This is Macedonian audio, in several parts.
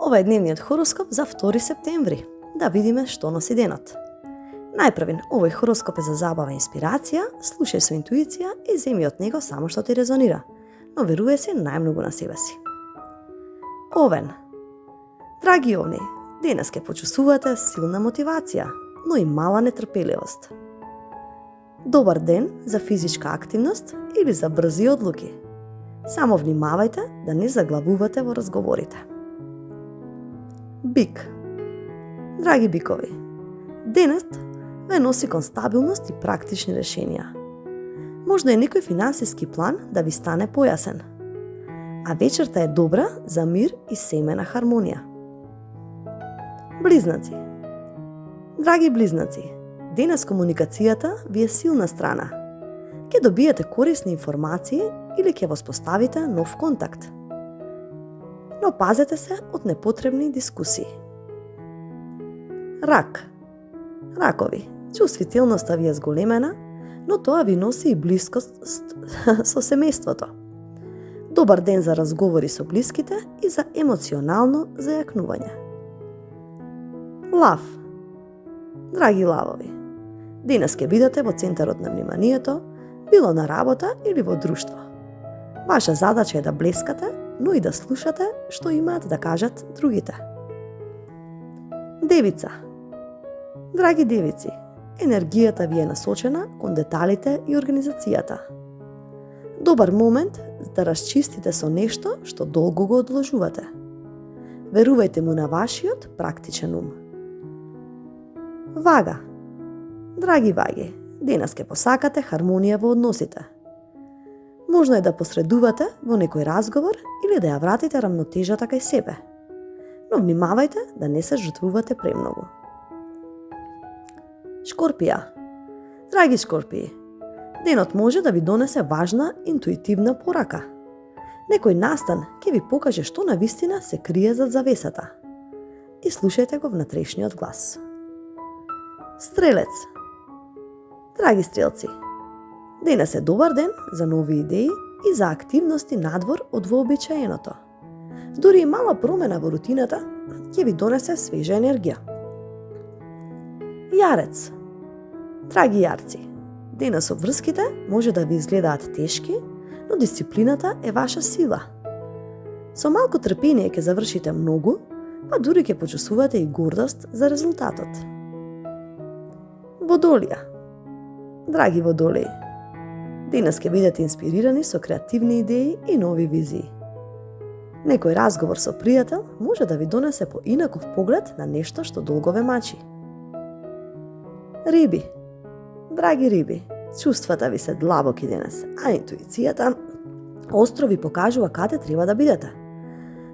Ова е дневниот хороскоп за 2 септември. Да видиме што носи денот. Најпрвен, овој хороскоп е за забава и инспирација, слушај со интуиција и земи од него само што ти резонира, но веруе се најмногу на себе си. Овен. Драги овни, денес ке почувствувате силна мотивација, но и мала нетрпеливост. Добар ден за физичка активност или за брзи одлуки. Само внимавајте да не заглавувате во разговорите. Бик. Драги бикови, денес ве носи кон стабилност и практични решенија. Можда е некој финансиски план да ви стане појасен, а вечерта е добра за мир и семена хармонија. Близнаци. Драги близнаци, денес комуникацијата ви е силна страна. Ке добиете корисни информации или ќе воспоставите нов контакт. Но пазете се од непотребни дискусии. Рак. Ракови, чувствителноста ви е зголемена, но тоа ви носи и блискост со семејството. Добар ден за разговори со блиските и за емоционално зајакнување. Лав. Драги лавови, денес ке бидете во центарот на вниманието, било на работа или во друштво. Ваша задача е да блескате, но и да слушате што имаат да кажат другите. Девица. Драги девици, енергијата ви е насочена кон деталите и организацијата. Добар момент да расчистите со нешто што долго го одложувате. Верувајте му на вашиот практичен ум. Вага. Драги ваги, денес ке посакате хармонија во односите. Можно е да посредувате во некој разговор или да ја вратите рамнотежата кај себе. Но внимавајте да не се жртвувате премногу. Шкорпија. Драги шкорпии, денот може да ви донесе важна интуитивна порака. Некој настан ќе ви покаже што навистина се крие зад завесата. И слушајте го внатрешниот глас. Стрелец. Драги стрелци, денес е добар ден за нови идеи и за активности надвор од вообичаеното. Дури и мала промена во рутината ќе ви донесе свежа енергија. Јарец. Драги јарци, денес обврските може да ви изгледаат тешки, но дисциплината е ваша сила. Со малку трпение ќе завршите многу, па дури ќе почувствувате и гордост за резултатот. Водолија. Драги водолии, денес ќе бидете инспирирани со креативни идеи и нови визии. Некој разговор со пријател може да ви донесе поинаков поглед на нешто што долго ве мачи. Риби. Драги риби, чувствата ви се длабоки денес, а интуицијата остро ви покажува каде треба да бидете.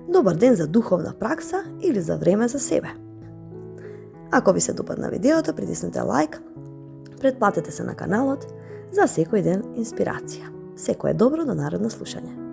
Добар ден за духовна пракса или за време за себе. Ако ви се допадна видеото, притиснете лайк, претплатете се на каналот за секој ден инспирација. Секое добро до наредно слушање.